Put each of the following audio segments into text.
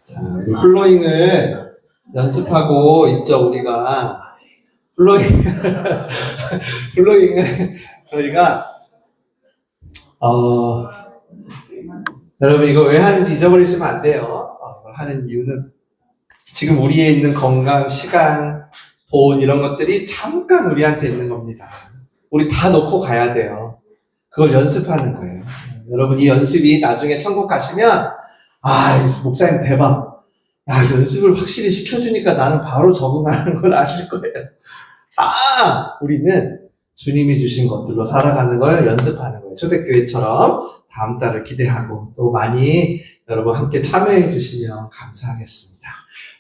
자, 우리 플로잉을 연습하고 있죠, 우리가. 플로잉을 저희가, 여러분 이거 왜 하는지 잊어버리시면 안 돼요. 이걸 하는 이유는 지금 우리에 있는 건강, 시간, 돈 이런 것들이 잠깐 우리한테 있는 겁니다. 우리 다 놓고 가야 돼요. 그걸 연습하는 거예요. 여러분 이 연습이 나중에 천국 가시면 목사님 대박. 연습을 확실히 시켜주니까 나는 바로 적응하는 걸 아실 거예요. 우리는 주님이 주신 것들로 살아가는 걸 연습하는 거예요. 초대교회처럼 다음 달을 기대하고 또 많이 여러분 함께 참여해 주시면 감사하겠습니다.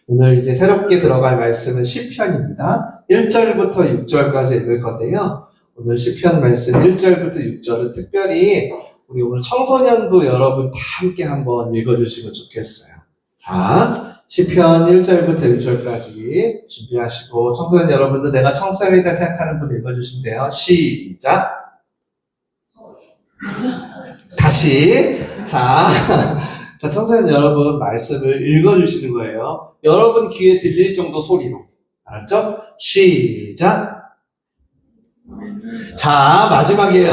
오늘 이제 새롭게 들어갈 말씀은 시편입니다. 1절부터 6절까지 읽을 건데요. 오늘 시편 말씀 1절부터 6절은 특별히 우리 오늘 청소년부 여러분 다 함께 한번 읽어주시면 좋겠어요. 자, 시편 1절부터 6절까지 준비하시고 청소년 여러분도 내가 청소년이다 생각하는 분 읽어주시면 돼요. 시작. 다시. 자, 청소년 여러분 말씀을 읽어주시는 거예요. 여러분 귀에 들릴 정도 소리로. 알았죠? 시작. 자, 마지막이에요.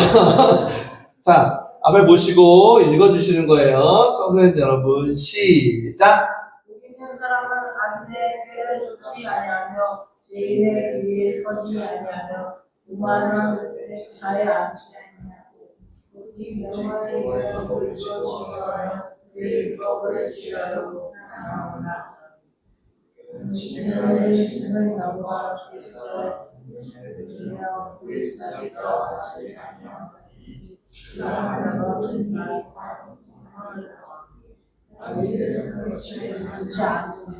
자, 앞을 보시고 읽어주시는 거예요. 청소년 여러분 시작. 믿는 사람은 악인의 꾀를 쫓지 아니하며 죄인의 길에 서지 아니하며 오만한 자에 앉지 아니하고 오직 여호와의 이름을 지어하며 그의 율법을 지으려고 사랑하노라. 그는 주는 나무와 주께서 그리며 그의 사지가 아직 아니하니 그러하며 아이들은 그렇지 않으므로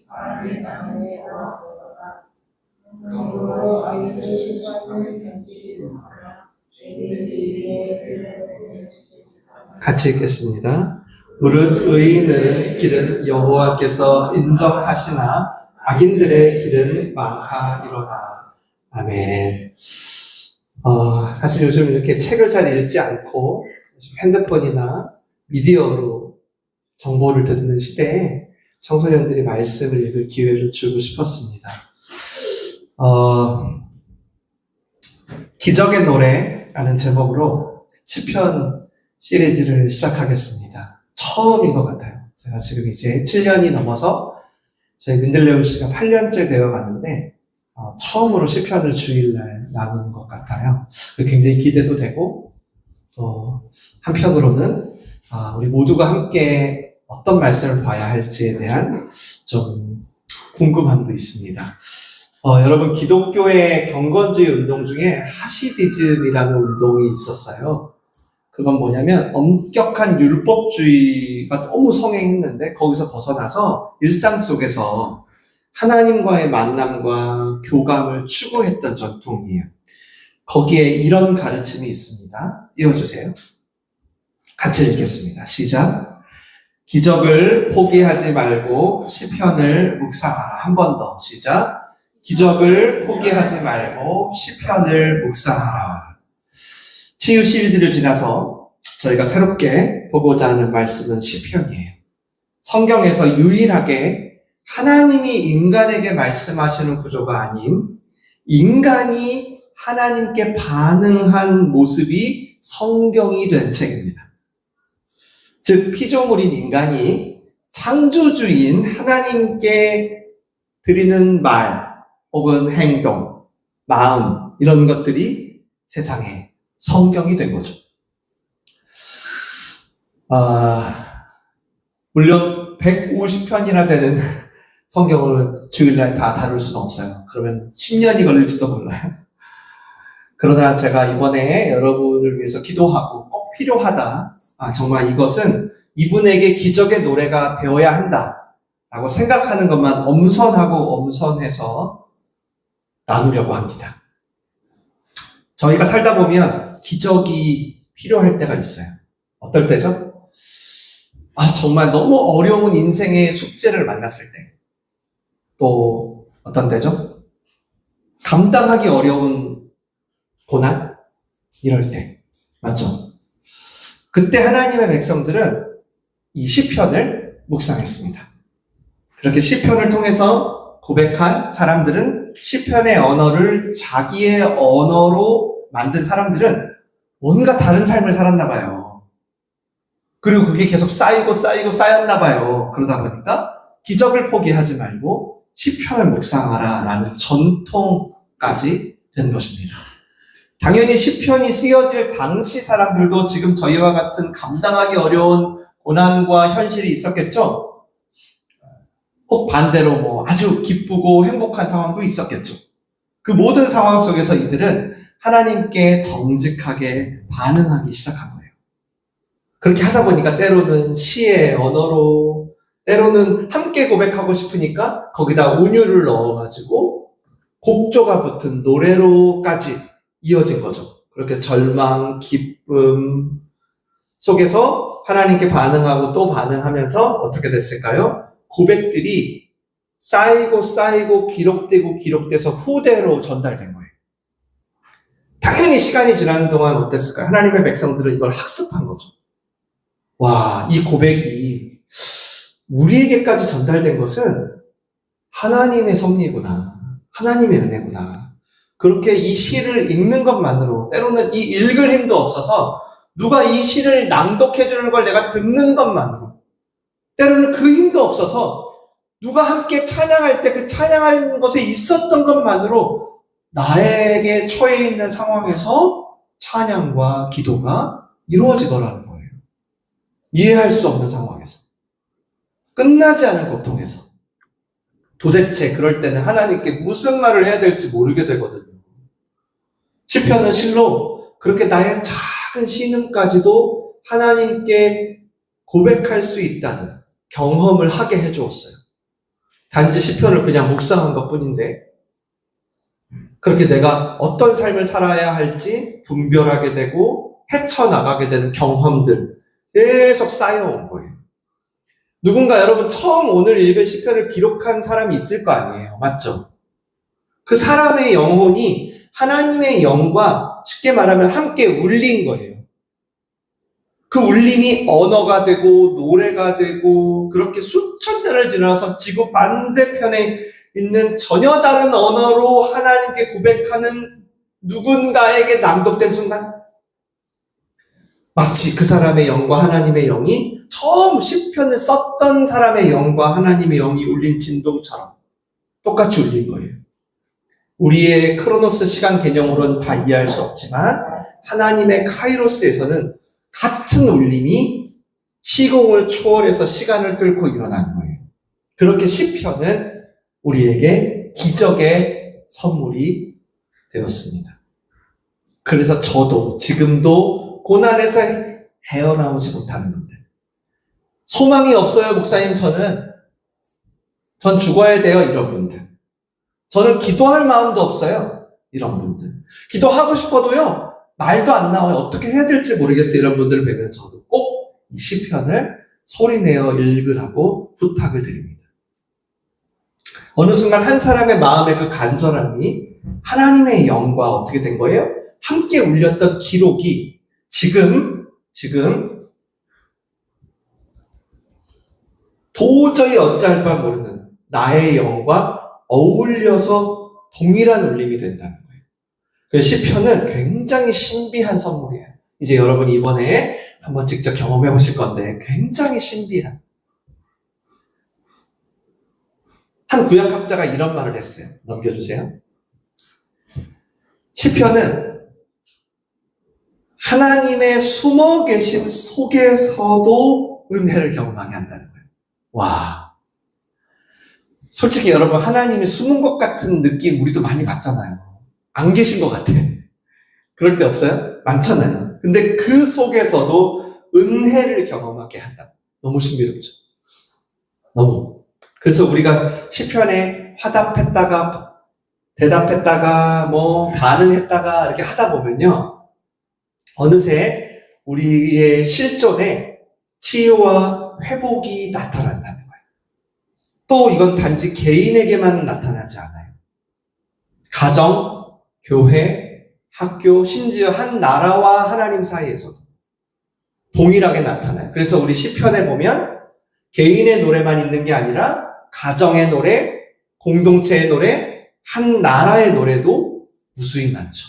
아이 나무에 걸어가다가 그러므로 아이들 신상을 견디지 못하며 죄인의 같이 읽겠습니다. 무릇 의인의 길은 여호와께서 인정하시나 악인들의 길은 망하리로다. 아멘. 사실 요즘 이렇게 책을 잘 읽지 않고 핸드폰이나 미디어로 정보를 듣는 시대에 청소년들이 말씀을 읽을 기회를 주고 싶었습니다. 기적의 노래라는 제목으로 시편 시리즈를 시작하겠습니다. 처음인 것 같아요. 제가 지금 이제 7년이 넘어서 저희 민들레오 씨가 8년째 되어 가는데 처음으로 시편을 주일날 나누는 것 같아요. 굉장히 기대도 되고 또 한편으로는 우리 모두가 함께 어떤 말씀을 봐야 할지에 대한 좀 궁금함도 있습니다. 여러분 기독교의 경건주의 운동 중에 하시디즘이라는 운동이 있었어요. 그건 뭐냐면 엄격한 율법주의가 너무 성행했는데 거기서 벗어나서 일상 속에서 하나님과의 만남과 교감을 추구했던 전통이에요. 거기에 이런 가르침이 있습니다. 띄워주세요. 같이 읽겠습니다. 시작. 기적을 포기하지 말고 시편을 묵상하라. 한 번 더 시작. 기적을 포기하지 말고 시편을 묵상하라. 치유 시리즈를 지나서 저희가 새롭게 보고자 하는 말씀은 시편이에요. 성경에서 유일하게 하나님이 인간에게 말씀하시는 구조가 아닌 인간이 하나님께 반응한 모습이 성경이 된 책입니다. 즉 피조물인 인간이 창조주인 하나님께 드리는 말 혹은 행동, 마음 이런 것들이 세상에 성경이 된 거죠. 물론 150편이나 되는 성경을 주일날 다 다룰 수는 없어요. 그러면 10년이 걸릴지도 몰라요. 그러나 제가 이번에 여러분을 위해서 기도하고 꼭 필요하다. 정말 이것은 이분에게 기적의 노래가 되어야 한다. 라고 생각하는 것만 엄선해서 나누려고 합니다. 저희가 살다 보면 기적이 필요할 때가 있어요. 어떨 때죠? 정말 너무 어려운 인생의 숙제를 만났을 때. 또 어떤 때죠? 감당하기 어려운 고난? 이럴 때. 맞죠? 그때 하나님의 백성들은 이 시편을 묵상했습니다. 그렇게 시편을 통해서 고백한 사람들은 시편의 언어를 자기의 언어로 만든 사람들은 뭔가 다른 삶을 살았나 봐요. 그리고 그게 계속 쌓이고 쌓였나 봐요. 그러다 보니까 기적을 포기하지 말고 시편을 묵상하라 라는 전통까지 된 것입니다. 당연히 시편이 쓰여질 당시 사람들도 지금 저희와 같은 감당하기 어려운 고난과 현실이 있었겠죠? 혹 반대로 아주 기쁘고 행복한 상황도 있었겠죠. 그 모든 상황 속에서 이들은 하나님께 정직하게 반응하기 시작한 거예요. 그렇게 하다 보니까 때로는 시의 언어로, 때로는 함께 고백하고 싶으니까 거기다 운율을 넣어가지고 곡조가 붙은 노래로까지 이어진 거죠. 그렇게 절망, 기쁨 속에서 하나님께 반응하고 또 반응하면서 어떻게 됐을까요? 고백들이 쌓이고 기록돼서 후대로 전달된 거예요. 당연히 시간이 지나는 동안 어땠을까요? 하나님의 백성들은 이걸 학습한 거죠. 와, 이 고백이 우리에게까지 전달된 것은 하나님의 섭리구나. 하나님의 은혜구나. 그렇게 이 시를 읽는 것만으로, 때로는 이 읽을 힘도 없어서 누가 이 시를 낭독해 주는 걸 내가 듣는 것만으로, 때로는 그 힘도 없어서 누가 함께 찬양할 때 그 찬양하는 것에 있었던 것만으로 나에게 처해 있는 상황에서 찬양과 기도가 이루어지더라는 거예요. 이해할 수 없는 상황에서. 끝나지 않은 고통에서. 도대체 그럴 때는 하나님께 무슨 말을 해야 될지 모르게 되거든요. 시편은 실로 그렇게 나의 작은 신음까지도 하나님께 고백할 수 있다는 경험을 하게 해주었어요. 단지 시편을 그냥 묵상한 것뿐인데 그렇게 내가 어떤 삶을 살아야 할지 분별하게 되고 헤쳐나가게 되는 경험들 계속 쌓여온 거예요. 누군가 여러분 처음 오늘 읽은 시편을 기록한 사람이 있을 거 아니에요. 맞죠? 그 사람의 영혼이 하나님의 영과 쉽게 말하면 함께 울린 거예요. 그 울림이 언어가 되고 노래가 되고 그렇게 수천 년을 지나서 지구 반대편에 있는 전혀 다른 언어로 하나님께 고백하는 누군가에게 낭독된 순간 마치 그 사람의 영과 하나님의 영이 처음 시편을 썼던 사람의 영과 하나님의 영이 울린 진동처럼 똑같이 울린 거예요. 우리의 크로노스 시간 개념으로는 다 이해할 수 없지만 하나님의 카이로스에서는 같은 울림이 시공을 초월해서 시간을 뚫고 일어나는 거예요. 그렇게 시편은 우리에게 기적의 선물이 되었습니다. 그래서 저도 지금도 고난에서 헤어나오지 못하는 분들, 소망이 없어요 목사님 전 죽어야 돼요 이런 분들, 저는 기도할 마음도 없어요 이런 분들, 기도하고 싶어도요 말도 안 나와요 어떻게 해야 될지 모르겠어요 이런 분들을 뵈면 저도 꼭 이 시편을 소리내어 읽으라고 부탁을 드립니다. 어느 순간 한 사람의 마음의 그 간절함이 하나님의 영과 어떻게 된 거예요? 함께 울렸던 기록이 지금 도저히 어찌할 바 모르는 나의 영과 어울려서 동일한 울림이 된다는 거예요. 그 시편은 굉장히 신비한 선물이에요. 이제 여러분이 이번에 한번 직접 경험해 보실 건데 굉장히 신비한. 한 구약학자가 이런 말을 했어요. 넘겨주세요. 시편은 하나님의 숨어 계신 속에서도 은혜를 경험하게 한다는 거예요. 와. 솔직히 여러분 하나님이 숨은 것 같은 느낌 우리도 많이 받잖아요. 안 계신 것 같아. 그럴 때 없어요? 많잖아요. 근데 그 속에서도 은혜를 경험하게 한다. 너무 신비롭죠. 너무. 그래서 우리가 시편에 화답했다가 대답했다가 반응했다가 이렇게 하다 보면요. 어느새 우리의 실존에 치유와 회복이 나타난다는 거예요. 또 이건 단지 개인에게만 나타나지 않아요. 가정, 교회, 학교, 심지어 한 나라와 하나님 사이에서도 동일하게 나타나요. 그래서 우리 시편에 보면 개인의 노래만 있는 게 아니라 가정의 노래, 공동체의 노래, 한 나라의 노래도 무수히 많죠.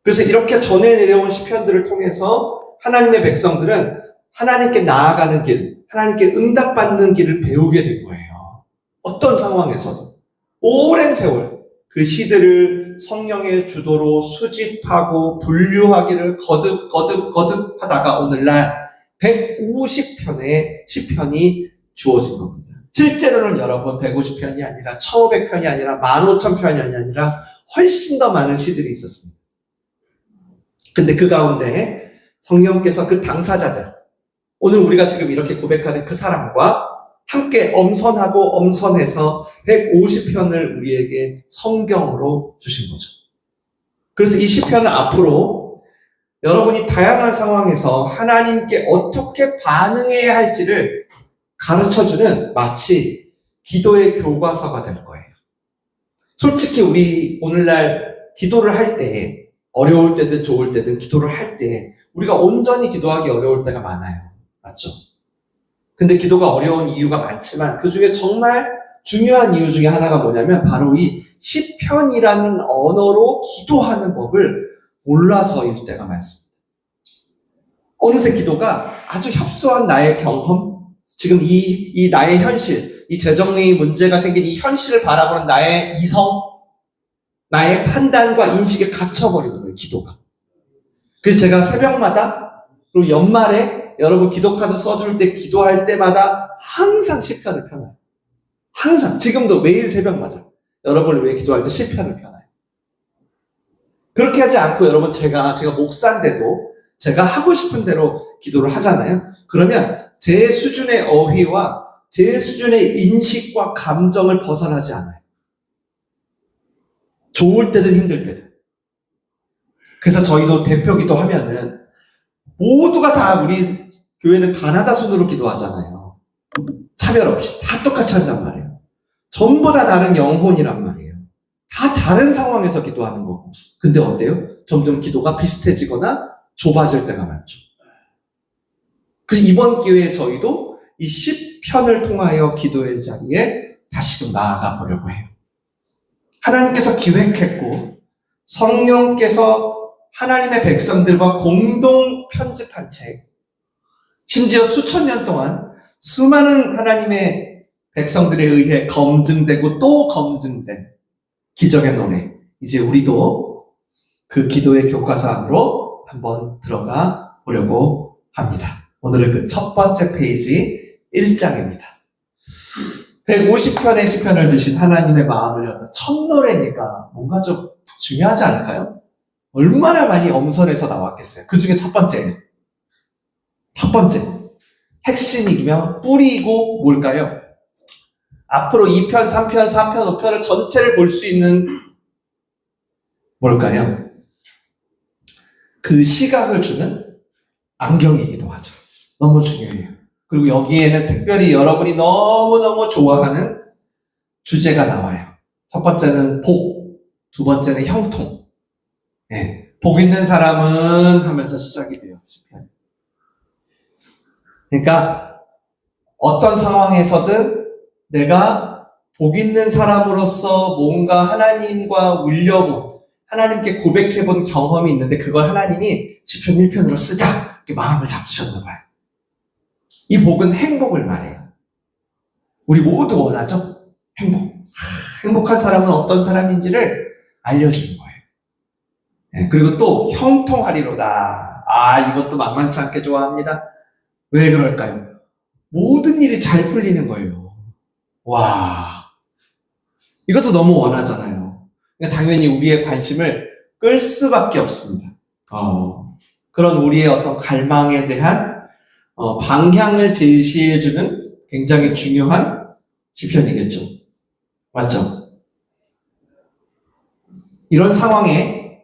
그래서 이렇게 전해 내려온 시편들을 통해서 하나님의 백성들은 하나님께 나아가는 길, 하나님께 응답받는 길을 배우게 된 거예요. 어떤 상황에서도. 오랜 세월 그 시들을 성령의 주도로 수집하고 분류하기를 거듭 하다가 오늘날 150편의 시편이 주어진 겁니다. 실제로는 여러분 150편이 아니라 1500편이 아니라 15,000편이 아니라 훨씬 더 많은 시들이 있었습니다. 근데 그 가운데 성령께서 그 당사자들, 오늘 우리가 지금 이렇게 고백하는 그 사람과 함께 엄선해서 150편을 우리에게 성경으로 주신 거죠. 그래서 이 시편은 앞으로 여러분이 다양한 상황에서 하나님께 어떻게 반응해야 할지를 가르쳐주는 마치 기도의 교과서가 될 거예요. 솔직히 우리 오늘날 기도를 할 때, 어려울 때든 좋을 때든 기도를 할 때 우리가 온전히 기도하기 어려울 때가 많아요. 맞죠? 근데 기도가 어려운 이유가 많지만 그 중에 정말 중요한 이유 중에 하나가 뭐냐면 바로 이 시편이라는 언어로 기도하는 법을 몰라서일 때가 많습니다. 어느새 기도가 아주 협소한 나의 경험, 지금 이 나의 현실, 이 재정의 문제가 생긴 이 현실을 바라보는 나의 이성, 나의 판단과 인식에 갇혀버리는 거예요, 기도가. 그래서 제가 새벽마다, 그리고 연말에 여러분 기도카드 써줄 때 기도할 때마다 항상 시편을 펴놔요. 항상, 지금도 매일 새벽마다 여러분을 위해 기도할 때 시편을 펴놔요. 그렇게 하지 않고 여러분 제가 목사인데도 제가 하고 싶은 대로 기도를 하잖아요. 그러면 제 수준의 어휘와 제 수준의 인식과 감정을 벗어나지 않아요. 좋을 때든 힘들 때든. 그래서 저희도 대표 기도하면은 모두가 다 우리 교회는 가나다 순으로 기도하잖아요. 차별 없이 다 똑같이 한단 말이에요. 전부 다 다른 영혼이란 말이에요. 다 다른 상황에서 기도하는 거고. 근데 어때요? 점점 기도가 비슷해지거나 좁아질 때가 많죠. 그래서 이번 기회에 저희도 이 시편을 통하여 기도의 자리에 다시금 나아가 보려고 해요. 하나님께서 기획했고 성령께서 하나님의 백성들과 공동 편집한 책, 심지어 수천 년 동안 수많은 하나님의 백성들에 의해 검증되고 또 검증된 기적의 노래, 이제 우리도 그 기도의 교과서 안으로 한번 들어가 보려고 합니다. 오늘은 그 첫 번째 페이지 1장입니다. 150편의 시편을 주신 하나님의 마음을 여는 첫 노래니까 뭔가 좀 중요하지 않을까요? 얼마나 많이 엄선해서 나왔겠어요. 그 중에 첫 번째 핵심이며 뿌리고 뭘까요? 앞으로 2편, 3편, 4편, 5편을 전체를 볼 수 있는 뭘까요? 그 시각을 주는 안경이기도 하죠. 너무 중요해요. 그리고 여기에는 특별히 여러분이 너무너무 좋아하는 주제가 나와요. 첫 번째는 복, 두 번째는 형통. 네. 복 있는 사람은 하면서 시작이 돼요. 그러니까 어떤 상황에서든 내가 복 있는 사람으로서 뭔가 하나님과 울려본, 하나님께 고백해본 경험이 있는데 그걸 하나님이 시편 1편으로 쓰자 이렇게 마음을 잡수셨나 봐요. 이 복은 행복을 말해요. 우리 모두 원하죠? 행복한 사람은 어떤 사람인지를 알려주는 거예요. 네, 그리고 또 형통하리로다. 이것도 만만치 않게 좋아합니다. 왜 그럴까요? 모든 일이 잘 풀리는 거예요. 와, 이것도 너무 원하잖아요. 그러니까 당연히 우리의 관심을 끌 수밖에 없습니다. 그런 우리의 어떤 갈망에 대한 방향을 제시해주는 굉장히 중요한 시편이겠죠. 맞죠? 이런 상황에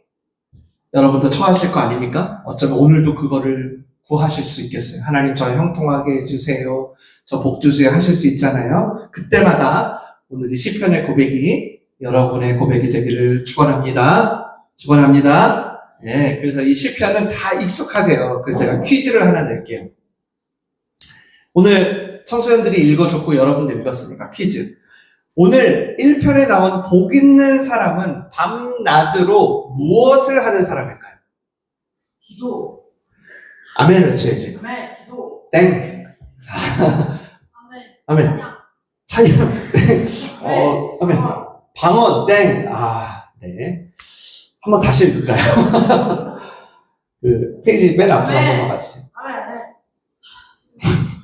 여러분도 처하실 거 아닙니까? 어쩌면 오늘도 그거를 구하실 수 있겠어요. 하나님 저 형통하게 해주세요. 저 복 주세요 하실 수 있잖아요. 그때마다 오늘 이 시편의 고백이 여러분의 고백이 되기를 축원합니다. 네, 그래서 이 시편은 다 익숙하세요. 그래서 제가 퀴즈를 하나 낼게요. 오늘 오늘 청소년들이 읽어줬고 여러분도 읽었으니까 퀴즈. 오늘 1편에 나온 복 있는 사람은 밤낮으로 무엇을 하는 사람일까요? 기도. 아멘을 외쳐야지. 아멘. 기도. 땡. 자, 아멘. 아멘. 찬양. 땡. 아멘. 방언. 땡. 네. 한번 다시 읽을까요? 그 페이지 맨 앞으로 한번 넘어가주세요. 아멘.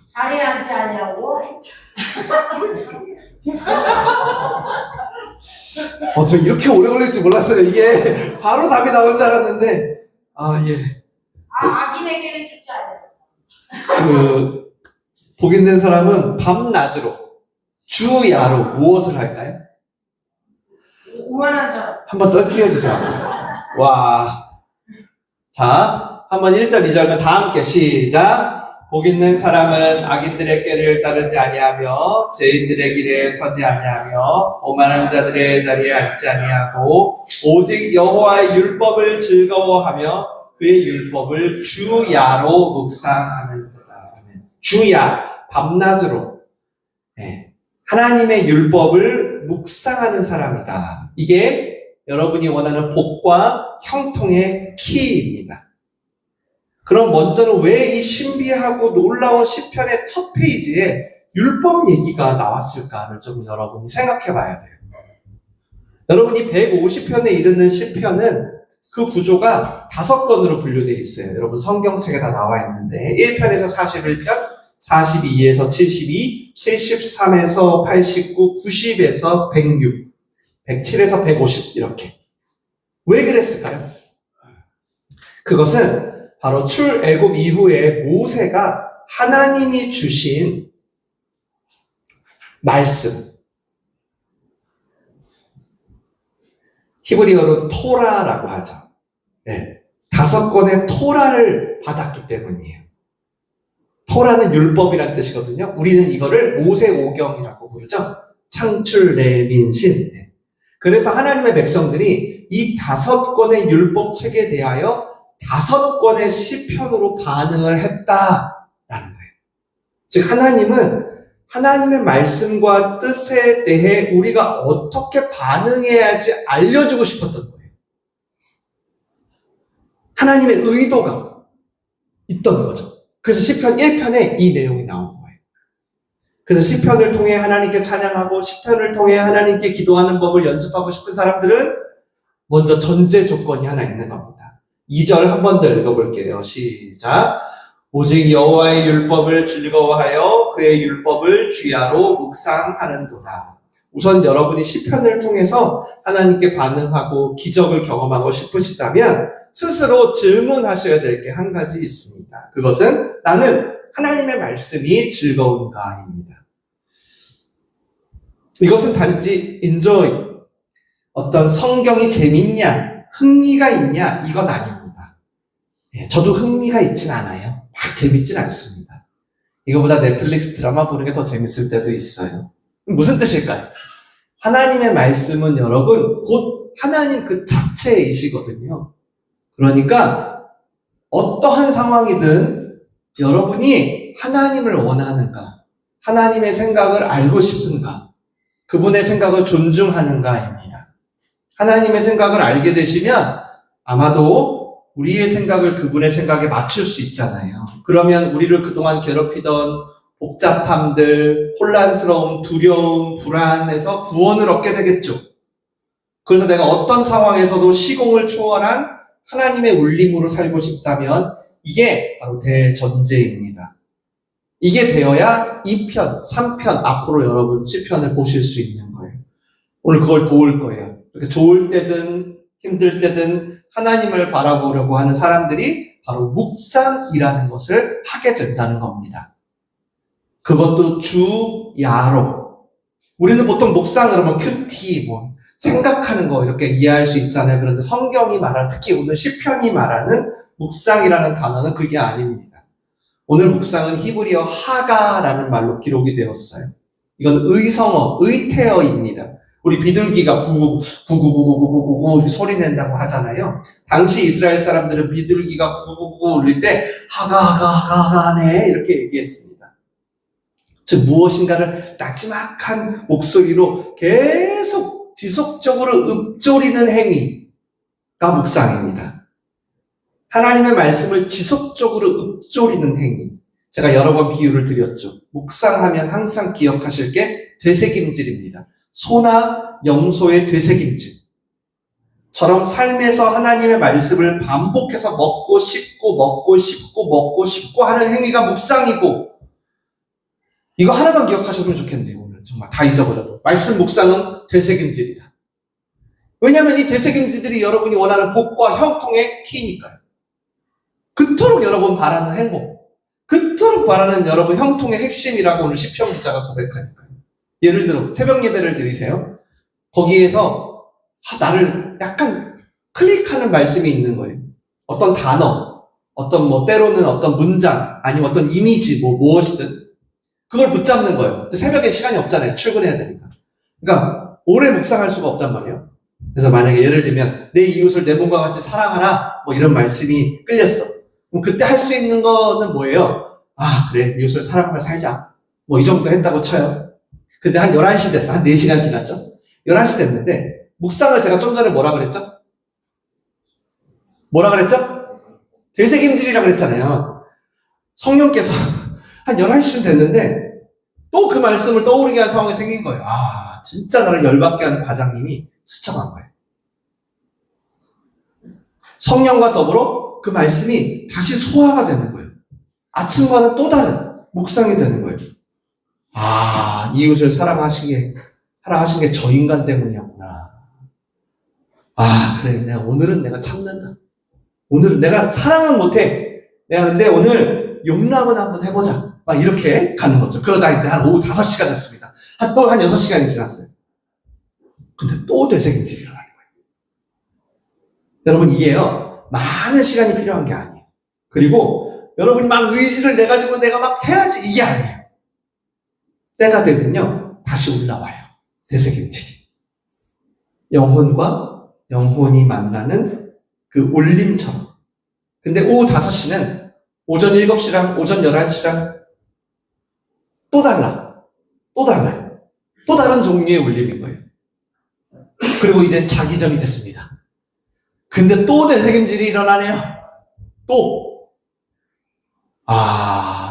자리에 앉지 아니하고. 저 이렇게 오래 걸릴 줄 몰랐어요. 이게 바로 답이 나올 줄 알았는데, 예. 악인에게는 죽지 아니하고. 복 있는 사람은 밤낮으로, 주야로 무엇을 할까요? 오만한 자. 한번 더 띄워주세요. 와. 자, 한번 1절, 2절만 다 함께 시작. 복 있는 사람은 악인들의 꾀를 따르지 아니하며 죄인들의 길에 서지 아니하며 오만한 자들의 자리에 앉지 아니하고 오직 여호와의 율법을 즐거워하며 그의 율법을 주야로 묵상하는도다. 주야, 밤낮으로 하나님의 율법을 묵상하는 사람이다. 이게 여러분이 원하는 복과 형통의 키입니다. 그럼 먼저는 왜 이 신비하고 놀라운 시편의 첫 페이지에 율법 얘기가 나왔을까를 좀 여러분이 생각해 봐야 돼요. 여러분이 150편에 이르는 시편은 그 구조가 5권으로 분류되어 있어요. 여러분 성경책에 다 나와 있는데 1편에서 41편, 42에서 72, 73에서 89, 90에서 106, 107에서 150 이렇게. 왜 그랬을까요? 그것은 바로 출애굽 이후에 모세가 하나님이 주신 말씀, 히브리어로 토라라고 하죠. 5권의 토라를 받았기 때문이에요. 토라는 율법이란 뜻이거든요. 우리는 이거를 모세오경이라고 부르죠. 창출, 레민, 신. 그래서 하나님의 백성들이 이 5권의 율법책에 대하여 5권의 시편으로 반응을 했다라는 거예요. 즉 하나님은 하나님의 말씀과 뜻에 대해 우리가 어떻게 반응해야지 알려주고 싶었던 거예요. 하나님의 의도가 있던 거죠. 그래서 시편 1편에 이 내용이 나온 거예요. 그래서 시편을 통해 하나님께 찬양하고 시편을 통해 하나님께 기도하는 법을 연습하고 싶은 사람들은 먼저 전제 조건이 하나 있는 겁니다. 2절 한 번 더 읽어볼게요. 시작. 오직 여호와의 율법을 즐거워하여 그의 율법을 주야로 묵상하는도다. 우선 여러분이 시편을 통해서 하나님께 반응하고 기적을 경험하고 싶으시다면 스스로 질문하셔야 될 게 한 가지 있습니다. 그것은 나는 하나님의 말씀이 즐거운가입니다. 이것은 단지 enjoy, 어떤 성경이 재밌냐, 흥미가 있냐, 이건 아닙니다. 저도 흥미가 있진 않아요. 막 재밌진 않습니다. 이거보다 넷플릭스 드라마 보는 게 더 재밌을 때도 있어요. 무슨 뜻일까요? 하나님의 말씀은 여러분 곧 하나님 그 자체이시거든요. 그러니까 어떠한 상황이든 여러분이 하나님을 원하는가, 하나님의 생각을 알고 싶은가, 그분의 생각을 존중하는가입니다. 하나님의 생각을 알게 되시면 아마도 우리의 생각을 그분의 생각에 맞출 수 있잖아요. 그러면 우리를 그동안 괴롭히던 복잡함들, 혼란스러움, 두려움, 불안에서 구원을 얻게 되겠죠. 그래서 내가 어떤 상황에서도 시공을 초월한 하나님의 울림으로 살고 싶다면 이게 바로 대전제입니다. 이게 되어야 2편, 3편 앞으로 여러분 시편을 보실 수 있는 거예요. 오늘 그걸 도울 거예요. 이렇게 좋을 때든 힘들 때든 하나님을 바라보려고 하는 사람들이 바로 묵상이라는 것을 하게 된다는 겁니다. 그것도 주야로. 우리는 보통 묵상 그러면 큐티, 생각하는 거 이렇게 이해할 수 있잖아요. 그런데 성경이 말하는, 특히 오늘 시편이 말하는 묵상이라는 단어는 그게 아닙니다. 오늘 묵상은 히브리어 하가라는 말로 기록이 되었어요. 이건 의성어, 의태어입니다. 우리 비둘기가 구구구구구구구구 소리 낸다고 하잖아요. 당시 이스라엘 사람들은 비둘기가 구구구구 울릴 때 하가하가하가네 이렇게 얘기했습니다. 즉 무엇인가를 나지막한 목소리로 계속 지속적으로 읊조리는 행위가 묵상입니다. 하나님의 말씀을 지속적으로 읊조리는 행위. 제가 여러 번 비유를 드렸죠. 묵상하면 항상 기억하실 게 되새김질입니다. 소나 염소의 되새김질. 처럼 삶에서 하나님의 말씀을 반복해서 먹고 씹고 하는 행위가 묵상이고, 이거 하나만 기억하셨으면 좋겠네요. 오늘 정말 다 잊어버려도. 말씀 묵상은 되새김질이다. 왜냐하면 이 되새김질들이 여러분이 원하는 복과 형통의 키니까요. 그토록 여러분 바라는 행복, 그토록 바라는 여러분 형통의 핵심이라고 오늘 시편 기자가 고백하니까요. 예를 들어 새벽 예배를 드리세요. 거기에서 나를 약간 클릭하는 말씀이 있는 거예요. 어떤 단어, 어떤 때로는 어떤 문장, 아니면 어떤 이미지, 무엇이든 그걸 붙잡는 거예요. 새벽에 시간이 없잖아요. 출근해야 되니까. 그러니까 오래 묵상할 수가 없단 말이에요. 그래서 만약에 예를 들면 내 이웃을 내 몸과 같이 사랑하라 이런 말씀이 끌렸어. 그럼 그때 할 수 있는 거는 뭐예요? 그래, 이웃을 사랑하며 살자. 이 정도 했다고 쳐요. 근데 한 11시 됐어. 한 4시간 지났죠? 11시 됐는데 묵상을 제가 좀 전에 뭐라 그랬죠? 되새김질이라고 그랬잖아요. 성령께서 한 11시쯤 됐는데 또 그 말씀을 떠오르게 한 상황이 생긴 거예요. 진짜 나를 열받게 하는 과장님이 스쳐간 거예요. 성령과 더불어 그 말씀이 다시 소화가 되는 거예요. 아침과는 또 다른 묵상이 되는 거예요. 이웃을 사랑하신 게 저 인간 때문이었구나. 그래, 오늘은 내가 참는다. 오늘은 내가 사랑은 못해. 내가 근데 오늘 용납은 한번 해보자. 막 이렇게 가는 거죠. 그러다 이제 한 오후 5시가 됐습니다. 한 6시간이 지났어요. 근데 또 되새김질이 일어나는 거예요. 여러분, 이게요, 많은 시간이 필요한 게 아니에요. 그리고 여러분이 막 의지를 내가지고 내가 막 해야지, 이게 아니에요. 때가 되면요, 다시 올라와요. 되새김질이. 영혼과 영혼이 만나는 그 울림처럼. 근데 오후 5시는 오전 7시랑 오전 11시랑 또 달라요. 또 다른 종류의 울림인 거예요. 그리고 이제 자기전이 됐습니다. 근데 또 되새김질이 일어나네요.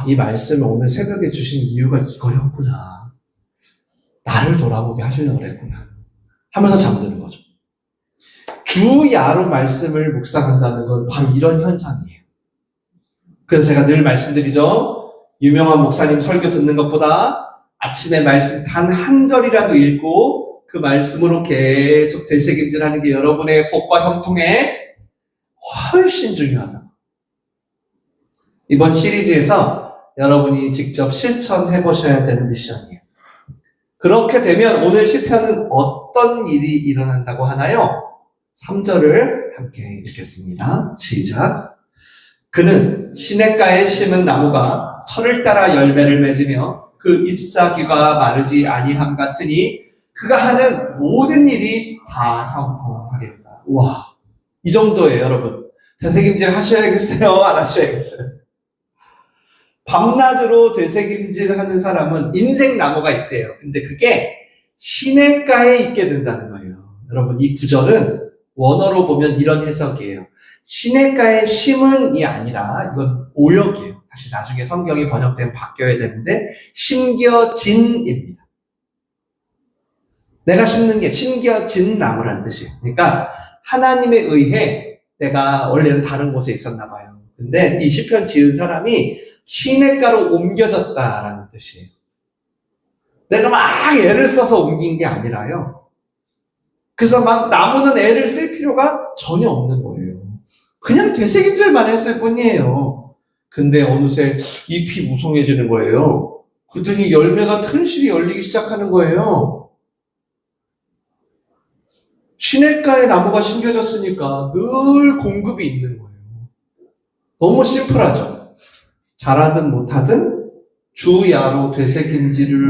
이 말씀을 오늘 새벽에 주신 이유가 이거였구나. 나를 돌아보게 하시려고 그랬구나. 하면서 잠드는 거죠. 주야로 말씀을 묵상한다는 건 바로 이런 현상이에요. 그래서 제가 늘 말씀드리죠. 유명한 목사님 설교 듣는 것보다 아침에 말씀 단 한 절이라도 읽고 그 말씀으로 계속 되새김질하는 게 여러분의 복과 형통에 훨씬 중요하다. 이번 시리즈에서 여러분이 직접 실천해 보셔야 되는 미션이에요. 그렇게 되면 오늘 시편은 어떤 일이 일어난다고 하나요? 3절을 함께 읽겠습니다. 시작. 그는 시냇가에 심은 나무가 철을 따라 열매를 맺으며 그 잎사귀가 마르지 아니함 같으니 그가 하는 모든 일이 다 형통하리로다. 우와, 이 정도예요, 여러분. 되새김질 하셔야겠어요? 안 하셔야겠어요? 밤낮으로 되새김질 하는 사람은 인생 나무가 있대요. 근데 그게 시냇가에 있게 된다는 거예요. 여러분, 이 구절은 원어로 보면 이런 해석이에요. 시냇가에 심은이 아니라 이건 오역이에요. 사실 나중에 성경이 번역되면 바뀌어야 되는데 심겨진입니다. 내가 심는 게 심겨진 나무라는 뜻이에요. 그러니까 하나님에 의해 내가 원래는 다른 곳에 있었나 봐요. 근데 이 시편 지은 사람이 시냇가로 옮겨졌다라는 뜻이에요. 내가 막 애를 써서 옮긴 게 아니라요. 그래서 막 나무는 애를 쓸 필요가 전혀 없는 거예요. 그냥 되새김질만 했을 뿐이에요. 근데 어느새 잎이 무성해지는 거예요. 그랬더니 열매가 튼실히 열리기 시작하는 거예요. 시냇가에 나무가 심겨졌으니까 늘 공급이 있는 거예요. 너무 심플하죠. 잘하든 못하든 주야로 되새김질을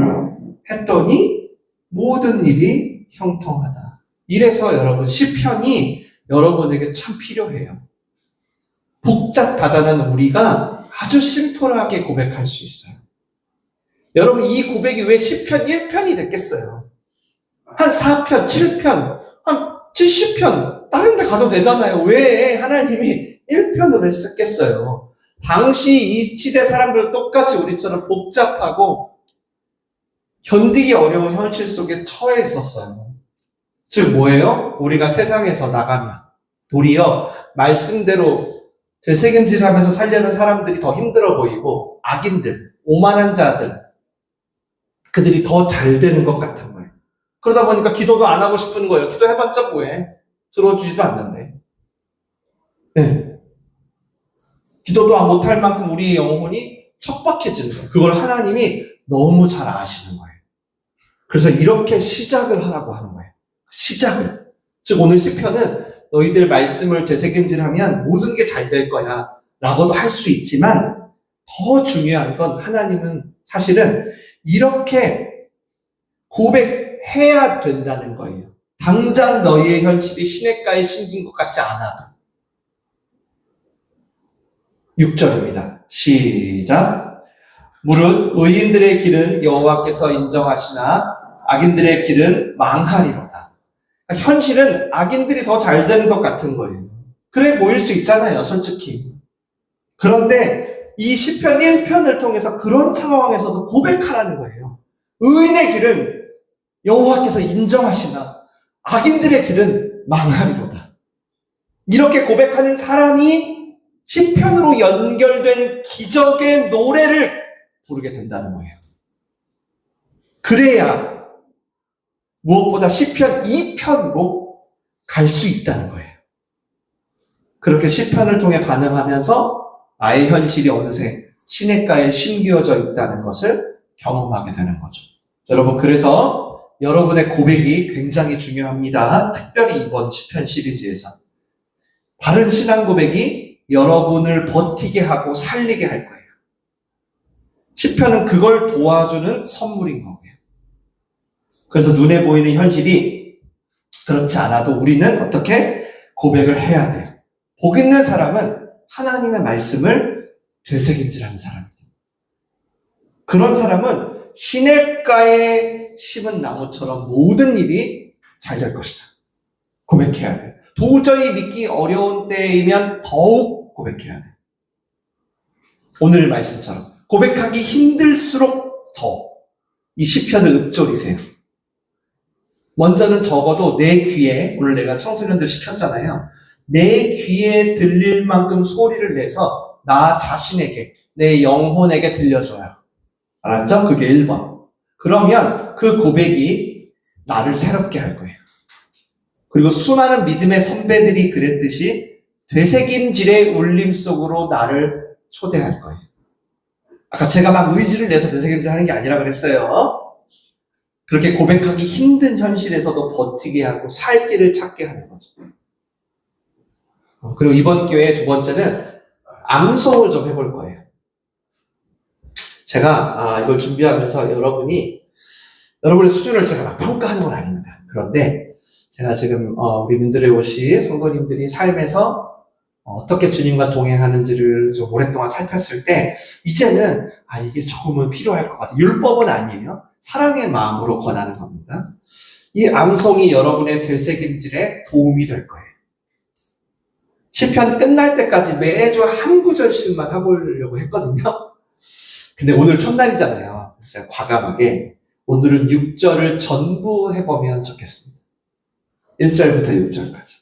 했더니 모든 일이 형통하다. 이래서 여러분 시편이 여러분에게 참 필요해요. 복잡다단한 우리가 아주 심플하게 고백할 수 있어요. 여러분, 이 고백이 왜 시편 1편이 됐겠어요? 한 4편, 7편, 한 70편, 다른 데 가도 되잖아요. 왜 하나님이 1편으로 했었겠어요? 당시 이 시대 사람들 똑같이 우리처럼 복잡하고 견디기 어려운 현실 속에 처해 있었어요. 즉 뭐예요? 우리가 세상에서 나가면 도리어 말씀대로 되새김질하면서 살려는 사람들이 더 힘들어 보이고 악인들, 오만한 자들, 그들이 더 잘 되는 것 같은 거예요. 그러다 보니까 기도도 안 하고 싶은 거예요. 기도해봤자 뭐해? 들어주지도 않는데. 네. 기도도 못할 만큼 우리의 영혼이 척박해지는 거예요. 그걸 하나님이 너무 잘 아시는 거예요. 그래서 이렇게 시작을 하라고 하는 거예요. 시작을. 즉 오늘 시편은 너희들 말씀을 되새김질하면 모든 게 잘 될 거야 라고도 할 수 있지만 더 중요한 건 하나님은 사실은 이렇게 고백해야 된다는 거예요. 당장 너희의 현실이 시냇가에 심긴 것 같지 않아도. 6절입니다. 시작. 무릇 의인들의 길은 여호와께서 인정하시나 악인들의 길은 망하리로다. 현실은 악인들이 더 잘 되는 것 같은 거예요. 그래 보일 수 있잖아요, 솔직히. 그런데 이 시편 1편을 통해서 그런 상황에서도 고백하라는 거예요. 의인의 길은 여호와께서 인정하시나 악인들의 길은 망하리로다. 이렇게 고백하는 사람이 시편으로 연결된 기적의 노래를 부르게 된다는 거예요. 그래야 무엇보다 시편 2편으로 갈 수 있다는 거예요. 그렇게 시편을 통해 반응하면서 나의 현실이 어느새 시냇가에 심기어져 있다는 것을 경험하게 되는 거죠. 여러분, 그래서 여러분의 고백이 굉장히 중요합니다. 특별히 이번 시편 시리즈에서. 바른 신앙 고백이 여러분을 버티게 하고 살리게 할 거예요. 시편은 그걸 도와주는 선물인 거고요. 그래서 눈에 보이는 현실이 그렇지 않아도 우리는 어떻게 고백을 해야 돼요. 복 있는 사람은 하나님의 말씀을 되새김질하는 사람입니다. 그런 사람은 시냇가에 심은 나무처럼 모든 일이 잘 될 것이다. 고백해야 돼요. 도저히 믿기 어려운 때이면 더욱 고백해야 돼요. 오늘 말씀처럼 고백하기 힘들수록 더 이 시편을 읊조리세요. 먼저는 적어도 내 귀에, 오늘 내가 청소년들 시켰잖아요. 내 귀에 들릴 만큼 소리를 내서 나 자신에게, 내 영혼에게 들려줘요. 알았죠? 그게 1번. 그러면 그 고백이 나를 새롭게 할 거예요. 그리고 수많은 믿음의 선배들이 그랬듯이 되새김질의 울림 속으로 나를 초대할 거예요. 아까 제가 막 의지를 내서 되새김질 하는 게 아니라 그랬어요. 그렇게 고백하기 힘든 현실에서도 버티게 하고 살 길을 찾게 하는 거죠. 그리고 이번 기회에 두 번째는 암송을 좀 해볼 거예요. 제가 이걸 준비하면서 여러분의 수준을 제가 막 평가하는 건 아닙니다. 그런데 제가 지금 우리 민들의 옷이 성도님들이 삶에서 어떻게 주님과 동행하는지를 좀 오랫동안 살폈을 때 이제는 이게 조금은 필요할 것 같아요. 율법은 아니에요. 사랑의 마음으로 권하는 겁니다. 이 암송이 여러분의 되새김질에 도움이 될 거예요. 시편 끝날 때까지 매주 한 구절씩만 해보려고 했거든요. 근데 오늘 첫날이잖아요. 그래서 제가 과감하게 오늘은 6절을 전부 해보면 좋겠습니다. 1절부터 6절까지.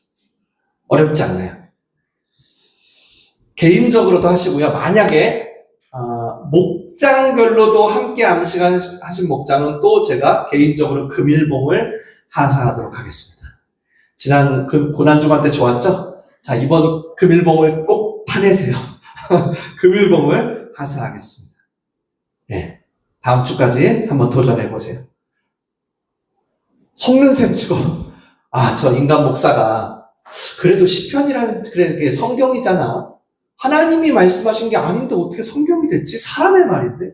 어렵지 않아요. 개인적으로도 하시고요. 만약에 목장별로도 함께 암시하신 목장은 또 제가 개인적으로 금일봉을 하사하도록 하겠습니다. 지난 고난주간 때 좋았죠? 자, 이번 금일봉을 꼭 타내세요. 금일봉을 하사하겠습니다. 네, 다음 주까지 한번 도전해보세요. 속는 셈 치고 저 인간 목사가 그래도 시편이라는 그게 성경이잖아. 하나님이 말씀하신 게 아닌데 어떻게 성경이 됐지? 사람의 말인데.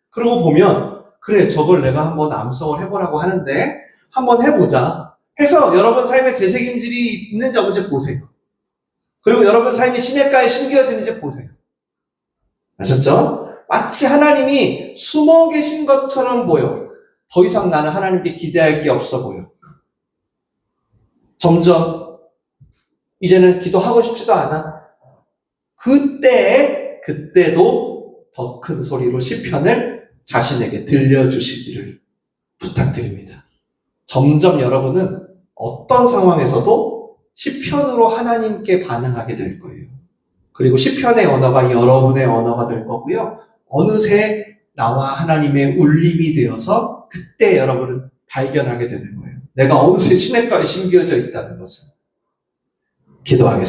그러고 보면 그래, 저걸 내가 한번 암송을 해보라고 하는데 한번 해보자 해서 여러분 삶에 되새김질이 있는지 없는지 보세요. 그리고 여러분 삶이 시냇가에 심겨지는지 보세요. 아셨죠? 마치 하나님이 숨어 계신 것처럼 보여. 더 이상 나는 하나님께 기대할 게 없어 보여. 점점 이제는 기도하고 싶지도 않아. 그때도 더 큰 소리로 시편을 자신에게 들려주시기를 부탁드립니다. 점점 여러분은 어떤 상황에서도 시편으로 하나님께 반응하게 될 거예요. 그리고 시편의 언어가 여러분의 언어가 될 거고요. 어느새 나와 하나님의 울림이 되어서 그때 여러분은 발견하게 되는 거예요. 내가 어느새 시냇가에 심겨져 있다는 것을. 기도하겠습니다.